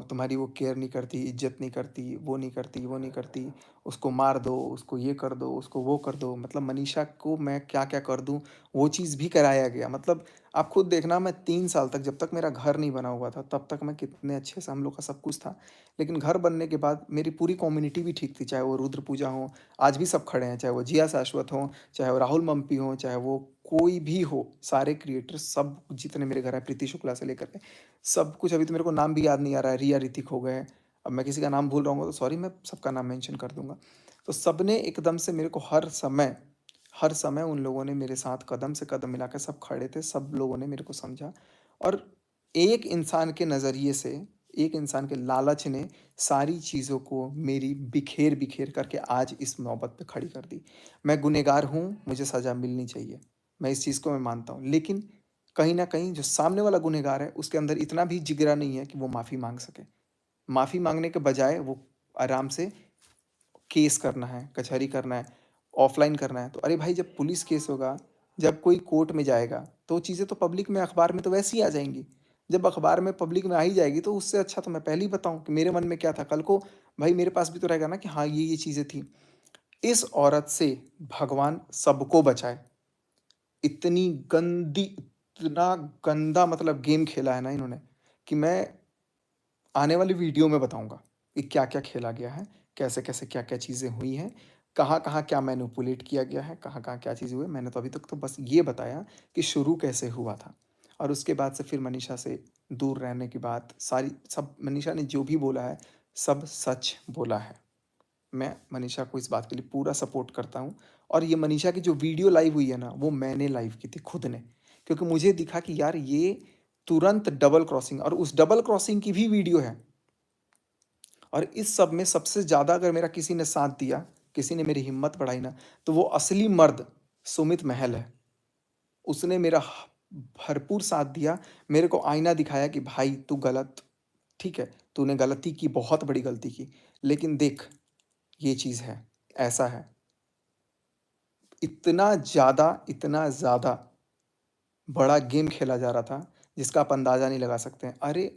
तुम्हारी वो केयर नहीं करती, इज़्ज़त नहीं करती, वो नहीं करती, वो नहीं करती, उसको मार दो, उसको ये कर दो, उसको वो कर दो। मतलब मनीषा को मैं क्या-क्या कर दूँ, वो चीज़ भी कराया गया। मतलब आप खुद देखना, मैं 3 साल तक, जब तक मेरा घर नहीं बना हुआ था, तब तक मैं कितने अच्छे से हम लोग का सब कुछ था। लेकिन घर बनने के बाद मेरी पूरी कम्युनिटी भी ठीक थी, चाहे वो रुद्र पूजा हो, आज भी सब खड़े हैं, चाहे वो जिया शाश्वत हों, चाहे वो राहुल मम्पी हों, चाहे वो कोई भी हो, सारे क्रिएटर्स सब जितने मेरे घर आए, प्रीति शुक्ला से लेकर के सब कुछ। अभी तो मेरे को नाम भी याद नहीं आ रहा है, रिया ऋतिक हो गए। अब मैं किसी का नाम भूल रहा हूँ तो सॉरी, मैं सबका नाम मेंशन कर दूँगा। तो सबने एकदम से मेरे को हर समय उन लोगों ने मेरे साथ कदम से कदम मिला के सब खड़े थे, सब लोगों ने मेरे को समझा। और एक इंसान के नज़रिए से, एक इंसान के लालच ने सारी चीज़ों को मेरी बिखेर-बिखेर करके आज इस नौबत पे खड़ी कर दी। मैं गुनहगार हूँ, मुझे सज़ा मिलनी चाहिए। मैं इस चीज़ को मैं मानता हूँ। लेकिन कहीं न कहीं जो सामने वाला गुनहगार है, उसके अंदर इतना भी जिगरा नहीं है कि वो माफ़ी माँग सके। माफ़ी माँगने के बजाय वो आराम से केस करना है, कचहरी करना है, ऑफ़लाइन करना है। तो अरे भाई, जब पुलिस केस होगा, जब कोई कोर्ट में जाएगा, तो चीज़ें तो पब्लिक में, अखबार में तो वैसे ही आ जाएँगी। जब अखबार में पब्लिक में आ ही जाएगी, तो उससे अच्छा तो मैं पहले ही बताऊँ कि मेरे मन में क्या था। कल को भाई मेरे पास भी तो रहेगा ना कि हाँ, ये चीज़ें थी। इस औरत से भगवान सबको बचाए। इतनी गंदी, इतना गंदा मतलब गेम खेला है ना इन्होंने, कि मैं आने वाली वीडियो में बताऊँगा कि क्या-क्या खेला गया है, कैसे-कैसे, क्या-क्या चीज़ें हुई हैं। कहाँ-कहाँ क्या मैनिपुलेट किया गया है, कहाँ-कहाँ क्या चीज़ हुई है। मैंने तो अभी तक तो बस ये बताया कि शुरू कैसे हुआ था और उसके बाद से फिर मनीषा से दूर रहने की बात सारी सब मनीषा ने जो भी बोला है, सब सच बोला है। मैं मनीषा को इस बात के लिए पूरा सपोर्ट करता हूँ और ये मनीषा की जो वीडियो लाइव हुई है ना, वो मैंने लाइव की थी खुद ने। क्योंकि मुझे दिखा कि यार ये तुरंत डबल क्रॉसिंग और उस डबल क्रॉसिंग की भी वीडियो है। और इस सब में सबसे ज़्यादा अगर मेरा किसी ने साथ दिया, किसी ने मेरी हिम्मत बढ़ाई ना, तो वो असली मर्द सुमित महल है। उसने मेरा भरपूर साथ दिया, मेरे को आईना दिखाया कि भाई तू गलत ठीक है, तूने गलती की, बहुत बड़ी गलती की, लेकिन देख ये चीज़ है, ऐसा है। इतना ज़्यादा बड़ा गेम खेला जा रहा था, जिसका आप अंदाज़ा नहीं लगा सकते हैं। अरे!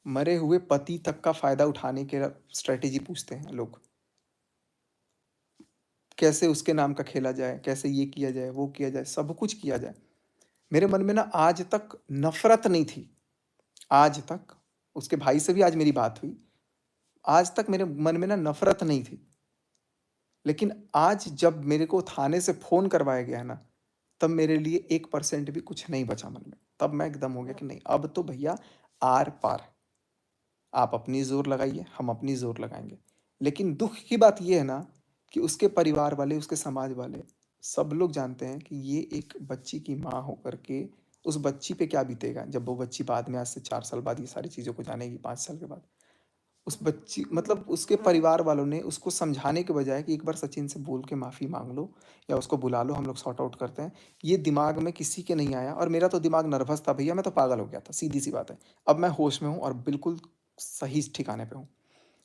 मरे हुए पति तक का फ़ायदा उठाने के स्ट्रैटेजी पूछते हैं लोग। कैसे उसके नाम का खेला जाए, कैसे ये किया जाए, वो किया जाए, सब कुछ किया जाए। मेरे मन में ना आज तक नफ़रत नहीं थी, आज तक। उसके भाई से भी आज मेरी बात हुई। आज तक मेरे मन में ना नफ़रत नहीं थी। लेकिन आज जब मेरे को थाने से फ़ोन करवाया गया है ना, तब मेरे लिए 1% भी कुछ नहीं बचा मन में। तब मैं एकदम हो गया कि नहीं, अब तो भैया आर-पार। आप अपनी ज़ोर लगाइए, हम अपनी ज़ोर लगाएँगे। लेकिन दुःख की बात ये है ना कि उसके परिवार वाले, उसके समाज वाले, सब लोग जानते हैं कि ये एक बच्ची की माँ होकर के उस बच्ची पे क्या बीतेगा जब वो बच्ची बाद में आज से 4 साल बाद ये सारी चीज़ों को जानेगी, 5 साल के बाद। उस बच्ची मतलब उसके परिवार वालों ने उसको समझाने के बजाय कि एक बार सचिन से बोल के माफ़ी माँग लो या उसको बुला लो, हम लोग सॉर्ट आउट करते हैं। ये दिमाग में किसी के नहीं आया और मेरा तो दिमाग नर्वस था भैया, मैं तो पागल हो गया था, सीधी-सी बात है। अब मैं होश में हूँ और बिल्कुल सही ठिकाने पे हूँ।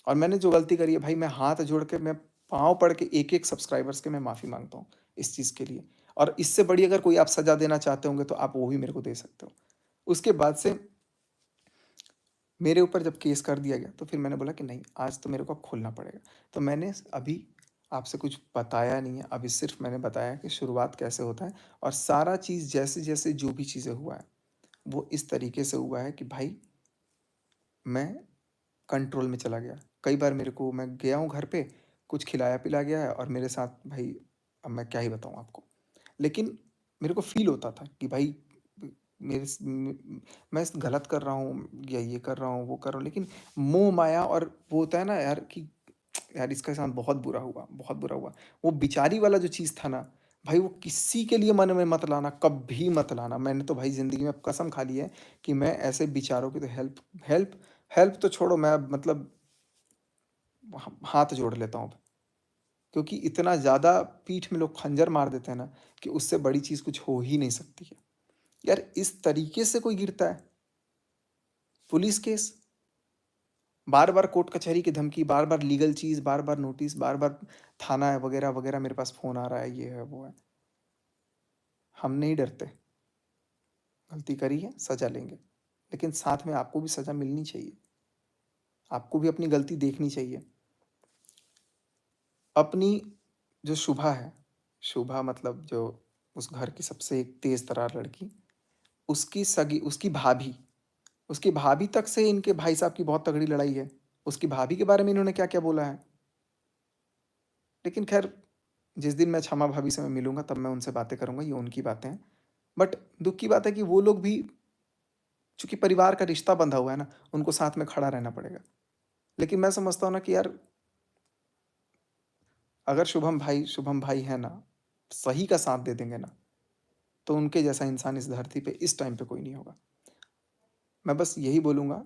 और मैंने जो गलती करी है भाई, मैं हाथ जोड़ के, मैं पाँव पड़ के एक-एक सब्सक्राइबर्स के मैं माफ़ी माँगता हूँ इस चीज़ के लिए। और इससे बड़ी अगर कोई आप सज़ा देना चाहते होंगे तो आप वो भी मेरे को दे सकते हो। उसके बाद से मेरे ऊपर जब केस कर दिया गया तो फिर मैंने बोला कि नहीं, आज तो मेरे को अब खोलना पड़ेगा। तो मैंने अभी आपसे कुछ बताया नहीं है, अभी सिर्फ़ मैंने बताया कि शुरुआत कैसे होता है और सारा चीज़ जैसे-जैसे जो भी चीज़ें हुआ है, वो इस तरीके से हुआ है कि भाई मैं कंट्रोल में चला गया। कई बार मेरे को मैं गया हूँ घर पे, कुछ खिलाया-पिलाया गया है और मेरे साथ भाई अब मैं क्या ही बताऊँ आपको। लेकिन मेरे को फ़ील होता था कि भाई मेरे स म मैं गलत कर रहा हूँ या ये कर रहा हूँ, वो कर रहा हूँ, लेकिन मोह-माया और वो होता है ना यार कि यार इसके साथ बहुत बुरा हुआ, बहुत बुरा हुआ। वो बेचारी वाला जो चीज़ था ना, भाई वो किसी के लिए मन में मत लाना, कभी मत लाना। मैंने तो भाई ज़िंदगी में कसम खा ली है कि मैं ऐसे बेचारों की तो हेल्प हेल्प तो छोड़ो, मैं मतलब हाथ जोड़ लेता हूँ अब। क्योंकि इतना ज़्यादा पीठ में लोग खंजर मार देते हैं ना कि उससे बड़ी चीज़ कुछ हो ही नहीं सकती है। यार इस तरीके से कोई गिरता है, पुलिस केस, बार-बार कोर्ट कचहरी की धमकी, बार-बार लीगल चीज़, बार-बार नोटिस, बार-बार थाना है वगैरह-वगैरह, मेरे पास फ़ोन आ रहा है, ये है, वो है। हम नहीं डरते, गलती करी है, सज़ा लेंगे। लेकिन साथ में आपको भी सज़ा मिलनी चाहिए। आपको भी अपनी गलती देखनी चाहिए। अपनी जो शुभा है, शुभा मतलब जो उस घर की सबसे एक तेज़ तर्रार लड़की, उसकी भाभी तक से इनके भाई साहब की बहुत तगड़ी लड़ाई है। उसकी भाभी के बारे में इन्होंने क्या-क्या बोला है। लेकिन ख़ैर जिस दिन मैं क्षमा भाभी से मैं मिलूँगा तब मैं उनसे बातें करूँगा, ये उनकी बातें हैं। बट दुःख की बात है कि वो लोग भी चूँकि परिवार का रिश्ता बंधा हुआ है ना, उनको साथ में खड़ा रहना पड़ेगा। लेकिन मैं समझता हूँ ना कि यार अगर शुभम भाई हैं ना, सही का साथ दे देंगे ना, तो उनके जैसा इंसान इस धरती पे इस टाइम पे कोई नहीं होगा। मैं बस यही बोलूँगा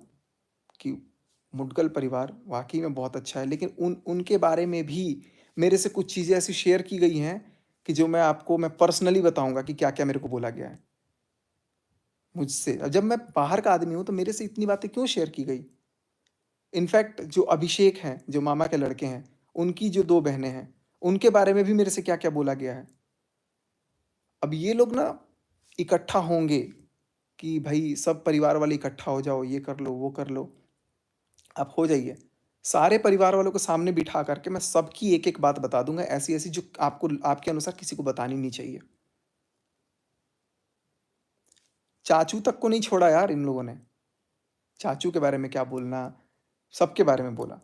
कि मुडगल परिवार वाक़ई में बहुत अच्छा है, लेकिन उनके बारे में भी मेरे से कुछ चीज़ें ऐसी शेयर की गई हैं कि जो मैं पर्सनली बताऊँगा कि क्या-क्या मेरे को बोला गया है मुझसे। जब मैं बाहर का आदमी हूँ, तो मेरे से इतनी बातें क्यों शेयर की गई? इनफैक्ट जो अभिषेक हैं, जो मामा के लड़के हैं, उनकी जो 2 बहनें हैं, उनके बारे में भी मेरे से क्या-क्या बोला गया है। अब ये लोग ना इकट्ठा होंगे कि भई सब परिवार वाले इकट्ठा हो जाओ, ये कर लो, वो कर लो। आप हो जाइए। सारे परिवार वालों को सामने बिठा करके मैं सबकी एक-एक बात बता दूँगा, ऐसी-ऐसी जो आपको आपके अनुसार किसी को बतानी नहीं चाहिए। चाचू तक को नहीं छोड़ा यार इन लोगों ने। चाचू के बारे में क्या बोलना, सबके बारे में बोला।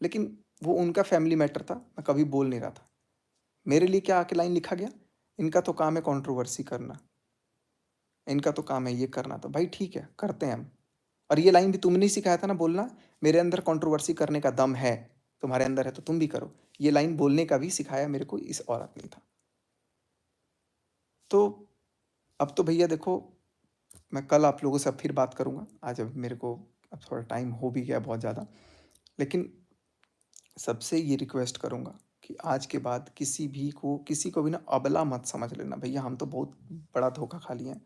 लेकिन वो उनका फैमिली मैटर था, मैं कभी बोल नहीं रहा था। मेरे लिए क्या आके लाइन लिखा गया, इनका तो काम है कंट्रोवर्सी करना, इनका तो काम है ये करना, तो भाई ठीक है, करते हैं हम। और ये लाइन भी तुमने ही सिखाया था ना बोलना, मेरे अंदर कंट्रोवर्सी करने का दम है, तुम्हारे अंदर है तो तुम भी करो। ये लाइन बोलने का भी सिखाया मेरे को इस औरत ने था। तो अब तो भैया देखो, मैं कल आप लोगों से अब फिर बात करूँगा। आज अब मेरे को अब थोड़ा टाइम हो भी गया बहुत ज़्यादा। लेकिन सबसे ये रिक्वेस्ट करूँगा कि आज के बाद किसी को भी ना अबला मत समझ लेना। भैया हम तो बहुत बड़ा धोखा खा लिए हैं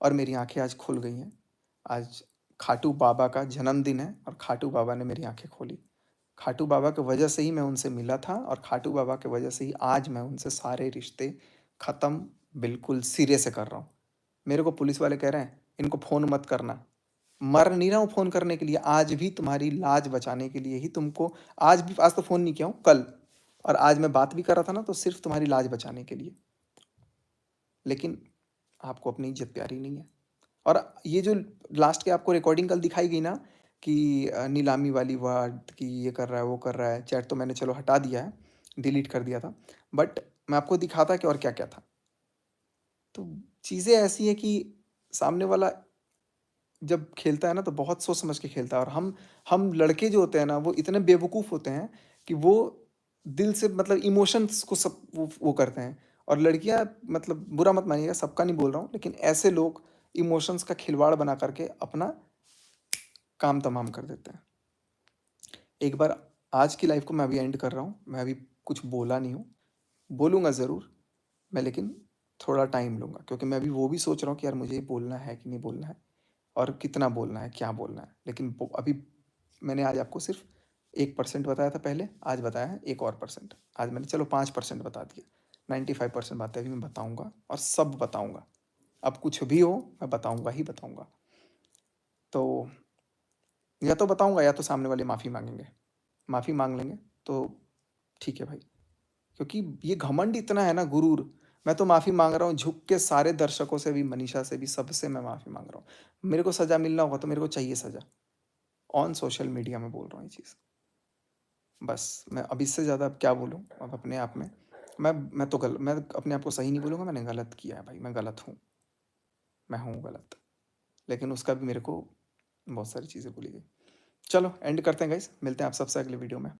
और मेरी आँखें आज खुल गई हैं। आज खाटू बाबा का जन्मदिन है और खाटू बाबा ने मेरी आँखें खोली। खाटू बाबा की वजह से ही मैं उनसे मिला था और खाटू बाबा की वजह से ही आज मैं उनसे सारे रिश्ते ख़त्म बिल्कुल सिरे से कर रहा हूँ। मेरे को पुलिस वाले कह रहे हैं, इनको फ़ोन मत करना। मर नहीं रहा हूँ फ़ोन करने के लिए, आज भी तुम्हारी लाज बचाने के लिए ही तुमको आज तो फ़ोन नहीं किया हूँ, कल। और आज मैं बात भी कर रहा था ना तो सिर्फ़ तुम्हारी लाज बचाने के लिए। लेकिन आपको अपनी इज़्ज़त प्यारी नहीं है। और ये जो लास्ट की आपको रिकॉर्डिंग कल दिखाई गई ना कि नीलामी वाली वर्ड कि ये कर रहा है, वो कर रहा है, चैट तो मैंने चलो हटा दिया है, डिलीट कर दिया था। बट मैं आपको दिखाता कि और क्या-क्या था। तो चीज़ें ऐसी हैं कि सामने वाला जब खेलता है ना तो बहुत सोच समझ के खेलता है और हम लड़के जो होते हैं ना वो इतने बेवकूफ़ होते हैं कि वो दिल से मतलब इमोशंस को सब वो करते हैं और लड़कियां मतलब बुरा मत मानिएगा, सबका नहीं बोल रहा हूँ, लेकिन ऐसे लोग इमोशंस का खिलवाड़ बना करके अपना काम तमाम कर देते हैं। एक बार आज की लाइफ को मैं अभी एंड कर रहा हूँ, मैं अभी कुछ बोला नहीं हूँ, बोलूँगा ज़रूर मैं, लेकिन थोड़ा टाइम लूँगा क्योंकि मैं अभी वो भी सोच रहा हूँ कि यार मुझे ये बोलना है कि नहीं बोलना है और कितना बोलना है, क्या बोलना है। लेकिन अभी मैंने आज आपको सिर्फ 1% बताया था पहले, आज बताया है 1 और %। आज मैंने चलो 5% बता दिया, 95% बातें अभी मैं बताऊँगा और सब बताऊँगा। अब कुछ भी हो मैं बताऊँगा ही बताऊँगा। तो या तो बताऊँगा या तो सामने वाले माफ़ी माँगेंगे। माफ़ी माँग लेंगे तो ठीक है भाई। क्योंकि ये घमंड इतना है ना, गुरूर, मैं तो माफ़ी माँग रहा हूँ झुक के सारे दर्शकों से भी, मनीषा से भी, सबसे मैं माफ़ी माँग रहा हूँ। मेरे को सज़ा मिलना होगा तो मेरे को चाहिए सज़ा। ऑन सोशल मीडिया में बोल रहा हूँ ये चीज़। बस मैं अब इससे ज़्यादा अब क्या बोलूँ अब अपने आप में। मैं अपने आप को सही नहीं बोलूँगा, मैंने गलत किया है भाई, मैं गलत हूँ, मैं हूँ गलत। लेकिन उसका भी मेरे को बहुत सारी चीज़ें बोली गई। चलो एंड करते हैं गाइस, मिलते हैं आप सबसे अगले वीडियो में।